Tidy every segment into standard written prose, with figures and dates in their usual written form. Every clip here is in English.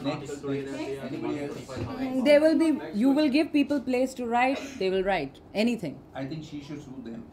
Next. Anybody else? There will be, you will give people place to write, they will write anything. I think she should sue them.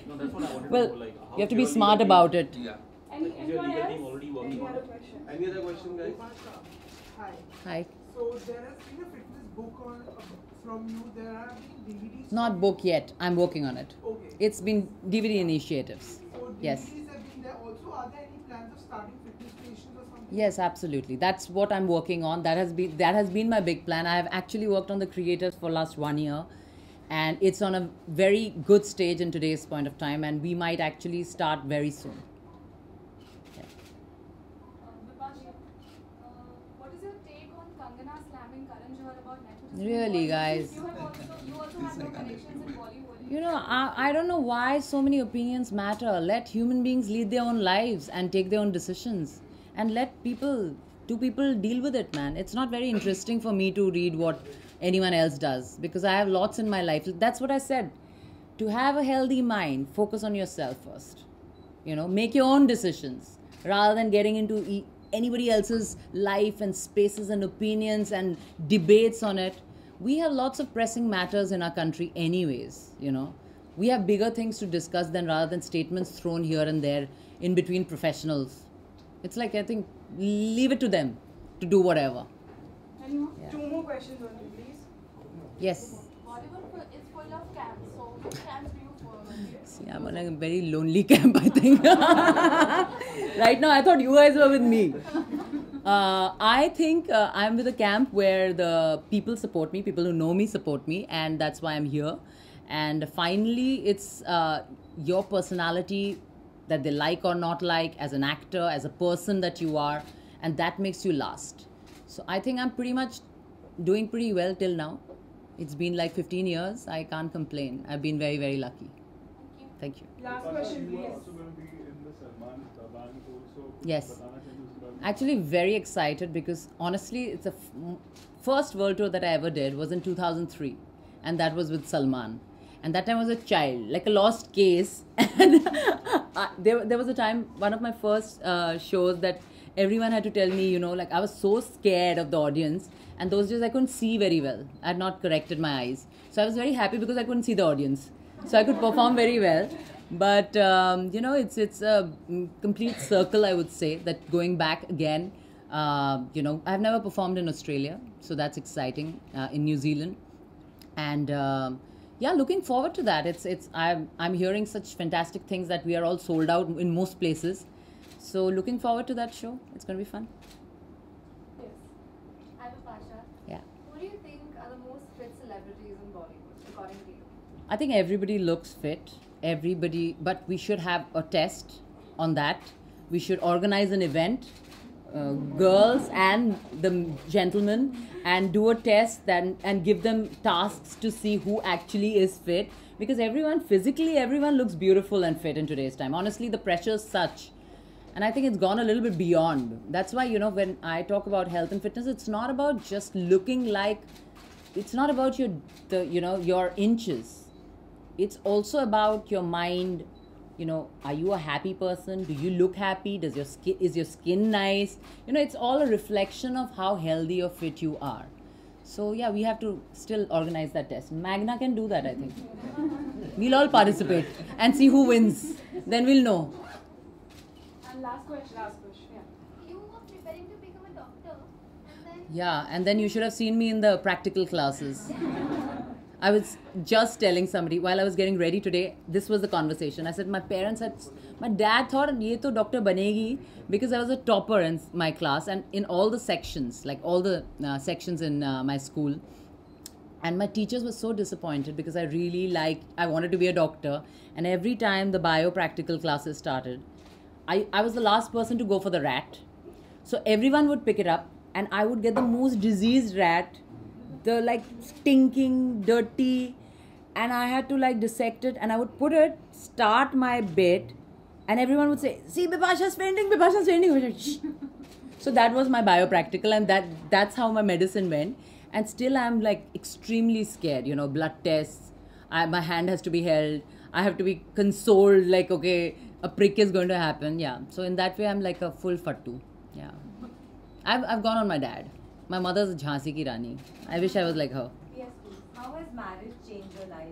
No, that's what I wanted Well, to know. Like, you have to be smart about it. Yeah. Any, is your anyone legal else? team already working Any on other it? question? Any other question, guys? Hi. Hi. So there has been a fitness book on from you. There have been DVDs. Not book yet. I'm working on it. Okay. It's been DVD initiatives. So DVDs Yes. have been there. Also, are there any plans of starting fitness stations or something? Yes, absolutely. That's what I'm working on. That has been my big plan. I have actually worked on the creators for last 1 year, and it's on a very good stage in today's point of time, and we might actually start very soon. Vipasha, what is your take on Kangana slamming Karan Johar about nepotism? Really, guys? You also have no connections in Bollywood. You know, I don't know why so many opinions matter. Let human beings lead their own lives and take their own decisions. And let two people deal with it, man. It's not very interesting for me to read what anyone else does because I have lots in my life. That's what I said. To have a healthy mind, focus on yourself first. You know, make your own decisions rather than getting into anybody else's life and spaces and opinions and debates on it. We have lots of pressing matters in our country anyways, you know. We have bigger things to discuss than rather than statements thrown here and there in between professionals. It's like, I think, leave it to them to do whatever. Anyone? Yeah. 2 more questions only, please. Yes. Bollywood is full of camps, so which camps do you follow? See, I'm on a very lonely camp, I think. Right now, I thought you guys were with me. I think I'm with a camp where the people support me, people who know me support me, and that's why I'm here. And finally, it's your personality that they like or not like as an actor, as a person that you are, and that makes you last. So I think I'm pretty much doing pretty well till now. It's been like 15 years. I can't complain. I've been very, very lucky. Thank you. Last question, You are please. also going to be in the Salman band also. Yes. Batana Chandra is about- Actually, very excited because honestly, it's the first world tour that I ever did was in 2003, and that was with Salman. And that time I was a child, like a lost case. And there was a time, one of my first shows that everyone had to tell me, you know, like I was so scared of the audience. And those days I couldn't see very well. I had not corrected my eyes. So I was very happy because I couldn't see the audience. So I could perform very well. But, you know, it's a complete circle, I would say, that going back again, you know, I've never performed in Australia. So that's exciting, in New Zealand. And yeah, looking forward to that. I'm hearing such fantastic things that we are all sold out in most places. So looking forward to that show. It's going to be fun. Yes. I'm Vipasha. Yeah. Who do you think are the most fit celebrities in Bollywood, according to you? I think everybody looks fit. Everybody, but we should have a test on that. We should organize an event, girls and the gentlemen, and do a test and give them tasks to see who actually is fit. Because physically, everyone looks beautiful and fit in today's time. Honestly, the pressure is such. And I think it's gone a little bit beyond. That's why, you know, when I talk about health and fitness, it's not about just looking like, it's not about your inches. It's also about your mind. You know, are you a happy person? Do you look happy? Is your skin nice? You know, it's all a reflection of how healthy or fit you are. So yeah, we have to still organize that test. Magna can do that, I think. We'll all participate and see who wins. Then we'll know. And last question. Yeah. You were preparing to become a doctor, and then Yeah, and then you should have seen me in the practical classes. I was just telling somebody while I was getting ready today, this was the conversation. I said, my dad thought, ye to doctor banegi, because I was a topper in my class and in all the sections, like all the sections in my school. And my teachers were so disappointed because I wanted to be a doctor. And every time the bio-practical classes started, I was the last person to go for the rat. So everyone would pick it up and I would get the most diseased rat, the like stinking, dirty, and I had to like dissect it and I would start my bit, and everyone would say, see, Bipasha's fainting. Shh. So that was my biopractical, and that's how my medicine went. And still I'm like extremely scared, you know, blood tests, my hand has to be held, I have to be consoled, like, okay, a prick is going to happen. Yeah. So in that way, I'm like a full fattu. Yeah. I've gone on my dad. My mother's a Jhansi ki Rani. I wish I was like her. Yes, please. How has marriage changed your life?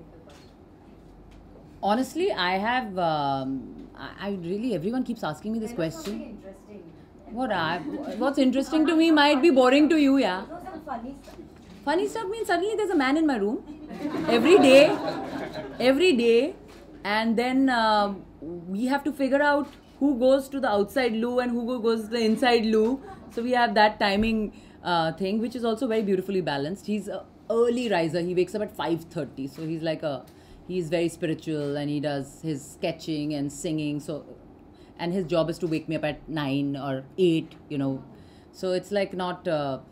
Honestly, I have. I really. Everyone keeps asking me this Tell us something question. interesting. What's interesting to me might be boring to you, yeah. No, some funny stuff. Funny stuff means suddenly there's a man in my room every day, and then we have to figure out who goes to the outside loo and who goes to the inside loo. So we have that timing thing, which is also very beautifully balanced. He's an early riser. He wakes up at 5:30, so he's very spiritual, and he does his sketching and singing. So, and his job is to wake me up at 9 or 8. So it's like not.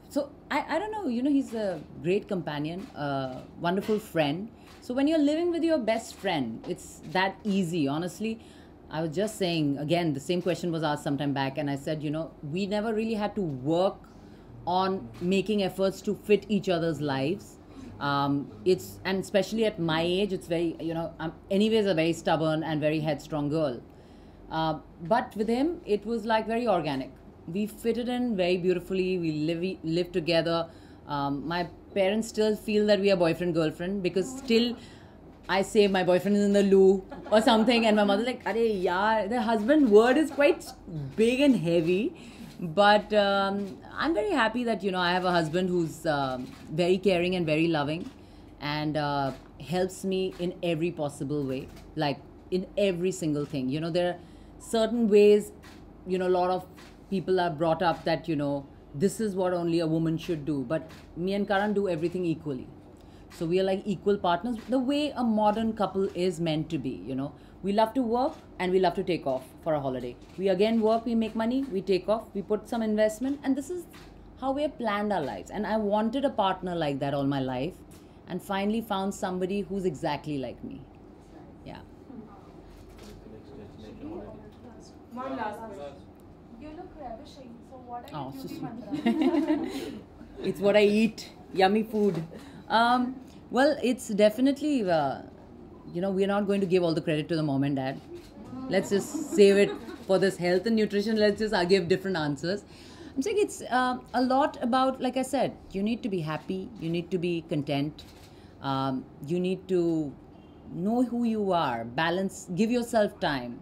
So I don't know. He's a great companion, wonderful friend. So when you're living with your best friend, it's that easy. Honestly, I was just saying again. The same question was asked sometime back, and I said, we never really had to work on making efforts to fit each other's lives. And especially at my age, it's very, I'm anyways a very stubborn and very headstrong girl. But with him, it was like very organic. We fitted in very beautifully. We live together. My parents still feel that we are boyfriend-girlfriend because still I say my boyfriend is in the loo or something, and my mother's like, "Arey yaar," the husband word is quite big and heavy. But I'm very happy that, I have a husband who's very caring and very loving, and helps me in every possible way, like in every single thing. There are certain ways, a lot of people are brought up that, this is what only a woman should do. But me and Karan do everything equally. So we are like equal partners, the way a modern couple is meant to be, We love to work and we love to take off for a holiday. We again work, we make money, we take off, we put some investment, and this is how we have planned our lives. And I wanted a partner like that all my life, and finally found somebody who's exactly like me. Yeah. One last question. You look ravishing. So what are Oh, your so beauty sweet. mantras? It's what I eat, yummy food. Well, it's definitely, we're not going to give all the credit to the mom and dad. Let's just save it for this health and nutrition. Let's just give different answers. I'm saying it's a lot about, like I said, you need to be happy, you need to be content, you need to know who you are, balance, give yourself time.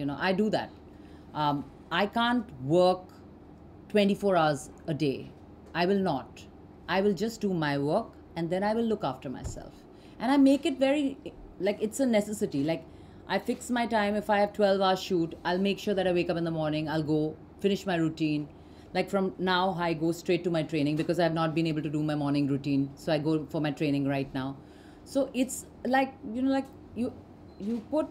I do that. I can't work 24 hours a day. I will not. I will just do my work, and then I will look after myself. And I make it very, it's a necessity. I fix my time. If I have 12-hour shoot, I'll make sure that I wake up in the morning, I'll go finish my routine. From now, I go straight to my training because I have not been able to do my morning routine. So I go for my training right now. So it's you put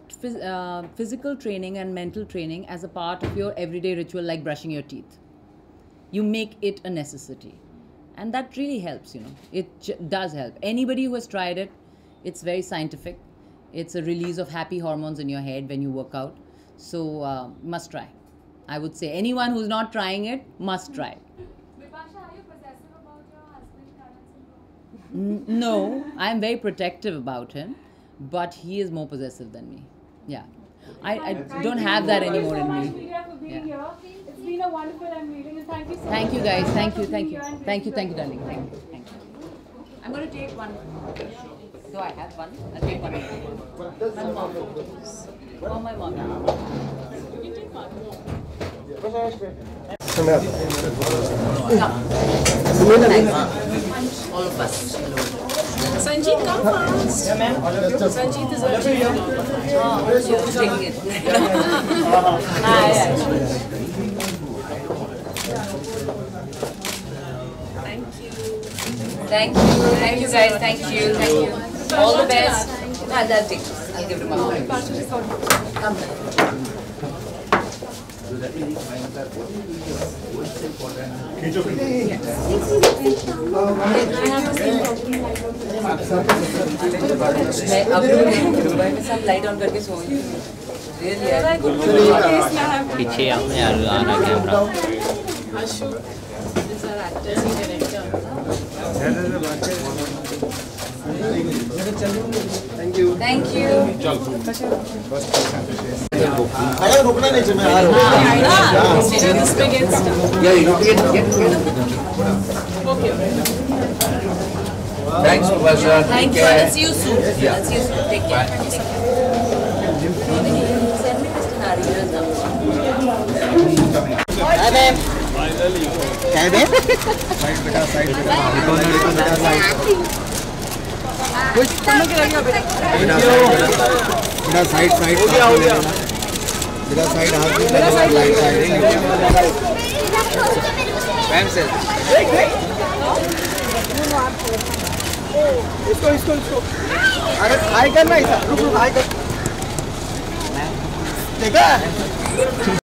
physical training and mental training as a part of your everyday ritual, like brushing your teeth. You make it a necessity. And that really helps, It does help. Anybody who has tried it, it's very scientific. It's a release of happy hormones in your head when you work out. So, must try. I would say anyone who's not trying it must try. Vipasha, are you possessive about your husband, Karan Singh? No, I'm very protective about him, but he is more possessive than me. Yeah. I don't have that anymore in Thank you so much, me. Meera, for being Yeah. here. It's been a wonderful meeting, and thank you so much. Thank you guys. Thank you. Thank you. Thank you. Thank you, darling. Thank you. Thank you. I'm going to take one. Do I have one? I'll take one. One mom. For my mom. You can take one. Nice. All of us. Sanjeet, come fast. Yeah, ma'am. Sanjeet is already here. Oh, you're taking it. Hi. Thank you. Thank you guys. Thank you. Thank you. All the best. I'll take this. I'll give it to my mom. Come. मैं अभी Dubai में सब light on करके सोई पीछे आपने आना camera These are actors and director. Thank you. अगर रुकना नहीं चाहिए मैं आ रहा हूँ This begins. Yeah, you get. Okay. Thanks, Professor. Thank you. I'll see you soon. Yeah. I'll see you soon. Take care. Send me Mr. Narendran's number. Hi ma'am. क्या है ma'am? Side हो गया मेरा साइड हाथ में ma'am से इसको अरे हाई करना इधर रुक हाई कर देखा